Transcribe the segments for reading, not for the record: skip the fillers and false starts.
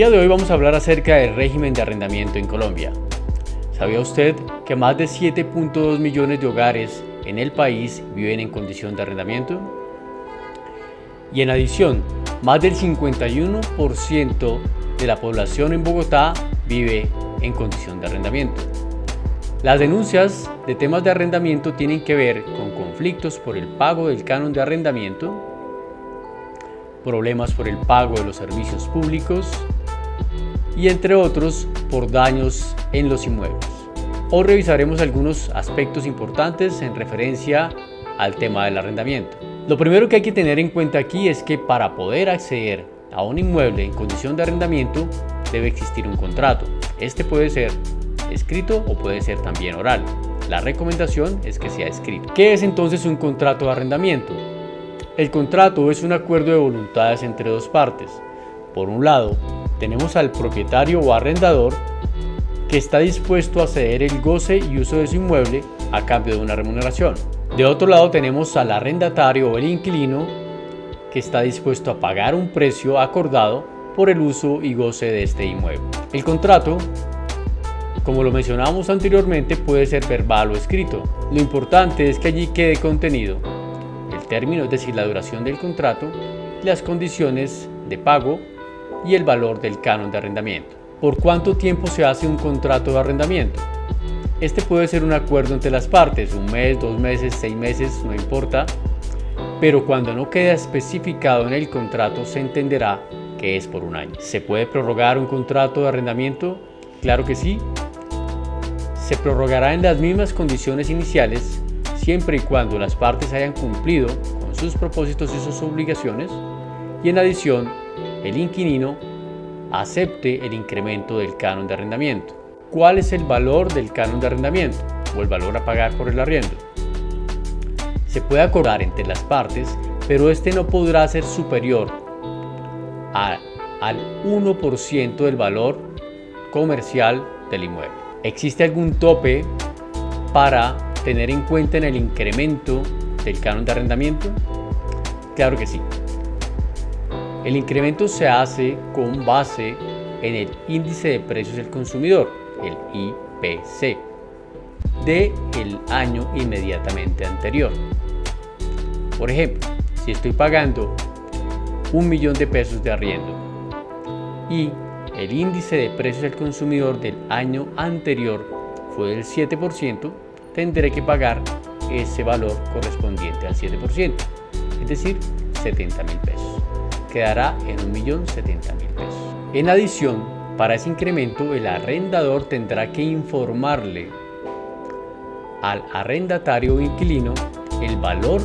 día de hoy vamos a hablar acerca del régimen de arrendamiento en Colombia. ¿Sabía usted que más de 7.2 millones de hogares en el país viven en condición de arrendamiento? Y en adición, más del 51% de la población en Bogotá vive en condición de arrendamiento. Las denuncias de temas de arrendamiento tienen que ver con conflictos por el pago del canon de arrendamiento, problemas por el pago de los servicios públicos y entre otros por daños en los inmuebles. Hoy revisaremos algunos aspectos importantes en referencia al tema del arrendamiento. Lo primero que hay que tener en cuenta aquí es que para poder acceder a un inmueble en condición de arrendamiento debe existir un contrato. Este puede ser escrito o puede ser también oral. La recomendación es que sea escrito. ¿Qué es entonces un contrato de arrendamiento? El contrato es un acuerdo de voluntades entre dos partes. Por un lado, tenemos al propietario o arrendador que está dispuesto a ceder el goce y uso de su inmueble a cambio de una remuneración. De otro lado, tenemos al arrendatario o el inquilino que está dispuesto a pagar un precio acordado por el uso y goce de este inmueble. El contrato, como lo mencionamos anteriormente, puede ser verbal o escrito. Lo importante es que allí quede contenido el término, es decir, la duración del contrato, las condiciones de pago y el valor del canon de arrendamiento. ¿Por cuánto tiempo se hace un contrato de arrendamiento? Este puede ser un acuerdo entre las partes, 1 mes, 2 meses, 6 meses, no importa, pero cuando no queda especificado en el contrato se entenderá que es por 1 año. ¿Se puede prorrogar un contrato de arrendamiento? Claro que sí. Se prorrogará en las mismas condiciones iniciales siempre y cuando las partes hayan cumplido con sus propósitos y sus obligaciones y en adición el inquilino acepte el incremento del canon de arrendamiento. ¿Cuál es el valor del canon de arrendamiento o el valor a pagar por el arriendo? Se puede acordar entre las partes, pero este no podrá ser superior al 1% del valor comercial del inmueble. ¿Existe algún tope para tener en cuenta en el incremento del canon de arrendamiento? Claro que sí. El incremento se hace con base en el índice de precios del consumidor, el IPC, del año inmediatamente anterior. Por ejemplo, si estoy pagando 1 millón de pesos de arriendo y el índice de precios del consumidor del año anterior fue del 7%, tendré que pagar ese valor correspondiente al 7%, es decir, 70.000 pesos. Quedará en 1.070.000 pesos. En adición, para ese incremento, el arrendador tendrá que informarle al arrendatario o inquilino el valor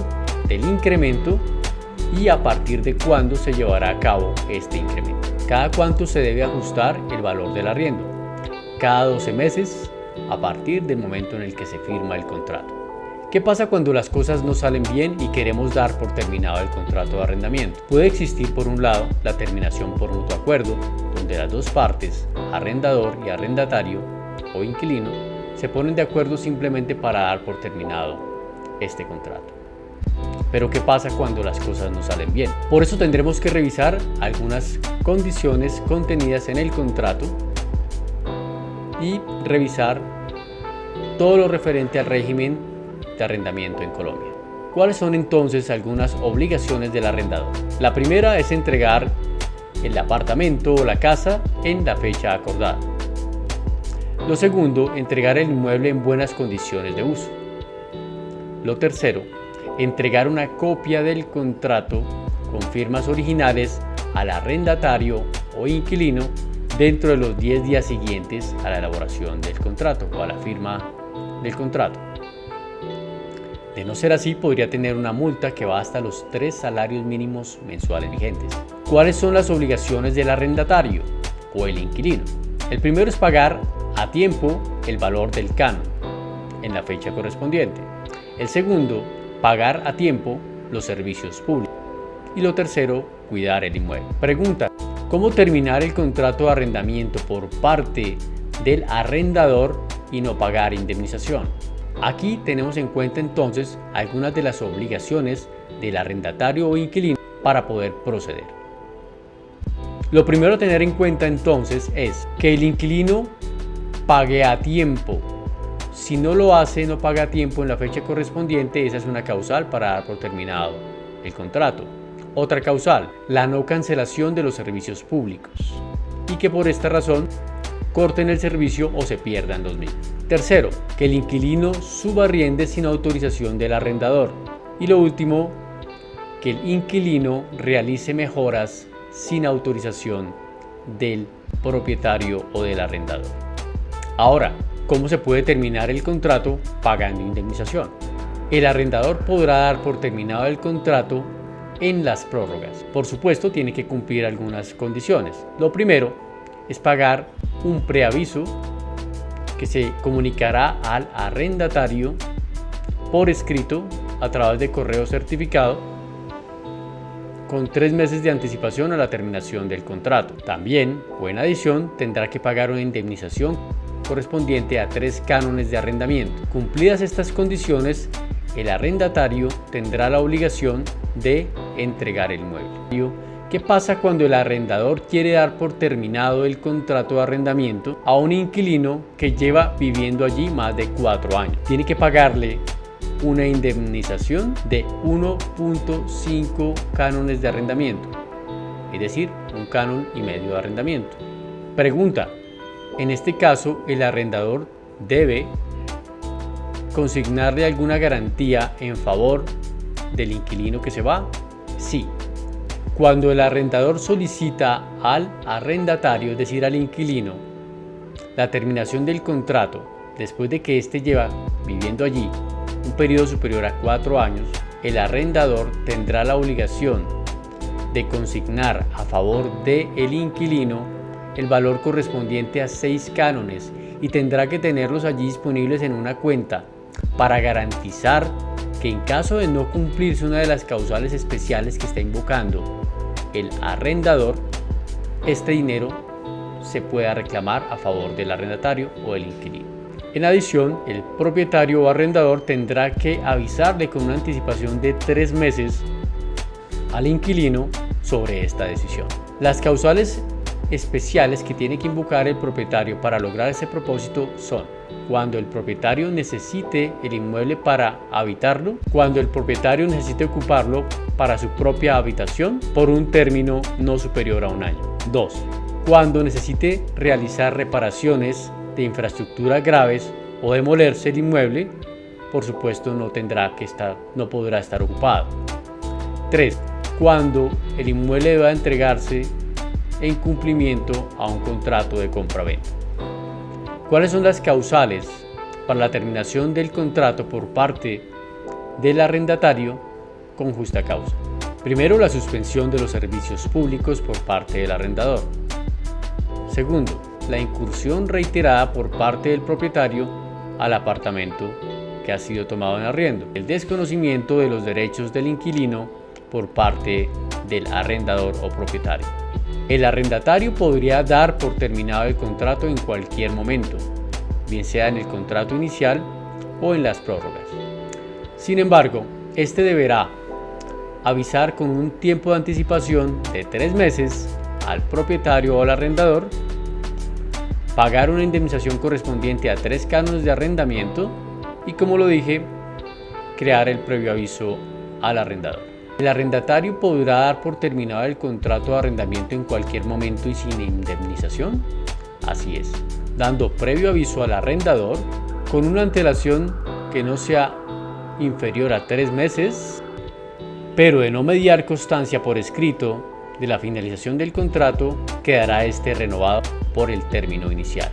del incremento y a partir de cuándo se llevará a cabo este incremento. ¿Cada cuánto se debe ajustar el valor del arriendo? Cada 12 meses a partir del momento en el que se firma el contrato. ¿Qué pasa cuando las cosas no salen bien y queremos dar por terminado el contrato de arrendamiento? Puede existir por un lado la terminación por mutuo acuerdo, donde las dos partes, arrendador y arrendatario o inquilino, se ponen de acuerdo simplemente para dar por terminado este contrato. Pero ¿qué pasa cuando las cosas no salen bien? Por eso tendremos que revisar algunas condiciones contenidas en el contrato y revisar todo lo referente al régimen de arrendamiento en Colombia. ¿Cuáles son entonces algunas obligaciones del arrendador? La primera es entregar el apartamento o la casa en la fecha acordada. Lo segundo, entregar el inmueble en buenas condiciones de uso. Lo tercero, entregar una copia del contrato con firmas originales al arrendatario o inquilino dentro de los 10 días siguientes a la elaboración del contrato o a la firma del contrato. De no ser así, podría tener una multa que va hasta los 3 salarios mínimos mensuales vigentes. ¿Cuáles son las obligaciones del arrendatario o el inquilino? El primero es pagar a tiempo el valor del canon en la fecha correspondiente. El segundo, pagar a tiempo los servicios públicos. Y lo tercero, cuidar el inmueble. Pregunta: ¿cómo terminar el contrato de arrendamiento por parte del arrendador y no pagar indemnización? Aquí tenemos en cuenta entonces algunas de las obligaciones del arrendatario o inquilino para poder proceder. Lo primero a tener en cuenta entonces es que el inquilino pague a tiempo. Si no lo hace, no paga a tiempo en la fecha correspondiente, esa es una causal para dar por terminado el contrato. Otra causal, la no cancelación de los servicios públicos y que por esta razón corten el servicio o se pierdan los mismos. Tercero, que el inquilino subarriende sin autorización del arrendador. Y lo último, que el inquilino realice mejoras sin autorización del propietario o del arrendador. Ahora, ¿cómo se puede terminar el contrato pagando indemnización? El arrendador podrá dar por terminado el contrato en las prórrogas. Por supuesto, tiene que cumplir algunas condiciones. Lo primero es pagar un preaviso que se comunicará al arrendatario por escrito a través de correo certificado con 3 meses de anticipación a la terminación del contrato. También, o en adición, tendrá que pagar una indemnización correspondiente a 3 cánones de arrendamiento. Cumplidas estas condiciones, el arrendatario tendrá la obligación de entregar el inmueble. ¿Qué pasa cuando el arrendador quiere dar por terminado el contrato de arrendamiento a un inquilino que lleva viviendo allí más de 4 años? Tiene que pagarle una indemnización de 1.5 cánones de arrendamiento, es decir, 1,5 canon de arrendamiento. Pregunta: en este caso, ¿el arrendador debe consignarle alguna garantía en favor del inquilino que se va? Sí. Cuando el arrendador solicita al arrendatario, es decir, al inquilino, la terminación del contrato después de que éste lleva viviendo allí un periodo superior a 4 años, el arrendador tendrá la obligación de consignar a favor del inquilino el valor correspondiente a 6 cánones y tendrá que tenerlos allí disponibles en una cuenta para garantizar que en caso de no cumplirse una de las causales especiales que está invocando el arrendador, este dinero se pueda reclamar a favor del arrendatario o del inquilino. En adición, el propietario o arrendador tendrá que avisarle con una anticipación de 3 meses al inquilino sobre esta decisión. Las causales especiales que tiene que invocar el propietario para lograr ese propósito son: cuando el propietario necesite el inmueble para habitarlo, cuando el propietario necesite ocuparlo para su propia habitación por un término no superior a 1 año. 2. Cuando necesite realizar reparaciones de infraestructura graves o demolerse el inmueble, por supuesto no podrá estar ocupado. 3. Cuando el inmueble deba entregarse en cumplimiento a un contrato de compraventa. ¿Cuáles son las causales para la terminación del contrato por parte del arrendatario con justa causa? Primero, la suspensión de los servicios públicos por parte del arrendador. Segundo, la incursión reiterada por parte del propietario al apartamento que ha sido tomado en arriendo. El desconocimiento de los derechos del inquilino por parte del arrendador o propietario. El arrendatario podría dar por terminado el contrato en cualquier momento, bien sea en el contrato inicial o en las prórrogas. Sin embargo, este deberá avisar con un tiempo de anticipación de 3 meses al propietario o al arrendador, pagar una indemnización correspondiente a 3 cánones de arrendamiento y, como lo dije, crear el previo aviso al arrendador. El arrendatario podrá dar por terminado el contrato de arrendamiento en cualquier momento y sin indemnización. Así es, dando previo aviso al arrendador con una antelación que no sea inferior a 3 meses, pero de no mediar constancia por escrito de la finalización del contrato, quedará este renovado por el término inicial.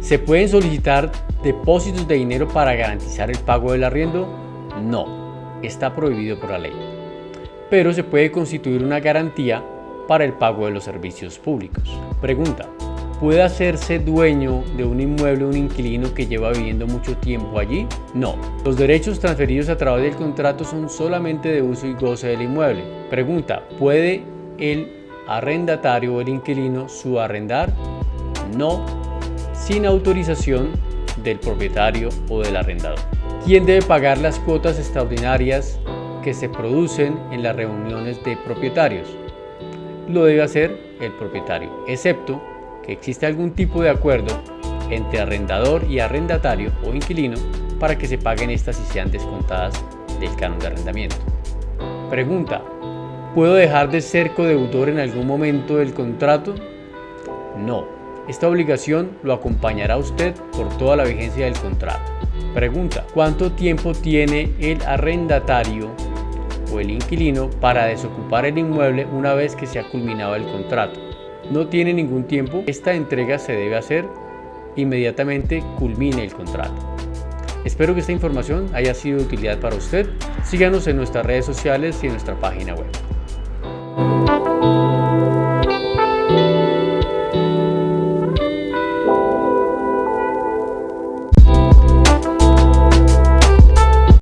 ¿Se pueden solicitar depósitos de dinero para garantizar el pago del arriendo? No, está prohibido por la ley. Pero se puede constituir una garantía para el pago de los servicios públicos. Pregunta: ¿puede hacerse dueño de un inmueble un inquilino que lleva viviendo mucho tiempo allí? No. Los derechos transferidos a través del contrato son solamente de uso y goce del inmueble. Pregunta: ¿puede el arrendatario o el inquilino subarrendar? No, sin autorización del propietario o del arrendador. ¿Quién debe pagar las cuotas extraordinarias que se producen en las reuniones de propietarios? Lo debe hacer el propietario, excepto que existe algún tipo de acuerdo entre arrendador y arrendatario o inquilino para que se paguen estas y sean descontadas del canon de arrendamiento. Pregunta: ¿puedo dejar de ser codeudor en algún momento del contrato? No, esta obligación lo acompañará a usted por toda la vigencia del contrato. Pregunta: ¿cuánto tiempo tiene el arrendatario o el inquilino para desocupar el inmueble una vez que se ha culminado el contrato? No tiene ningún tiempo. Esta entrega se debe hacer inmediatamente culmine el contrato. Espero que esta información haya sido de utilidad para usted. Síganos en nuestras redes sociales y en nuestra página web.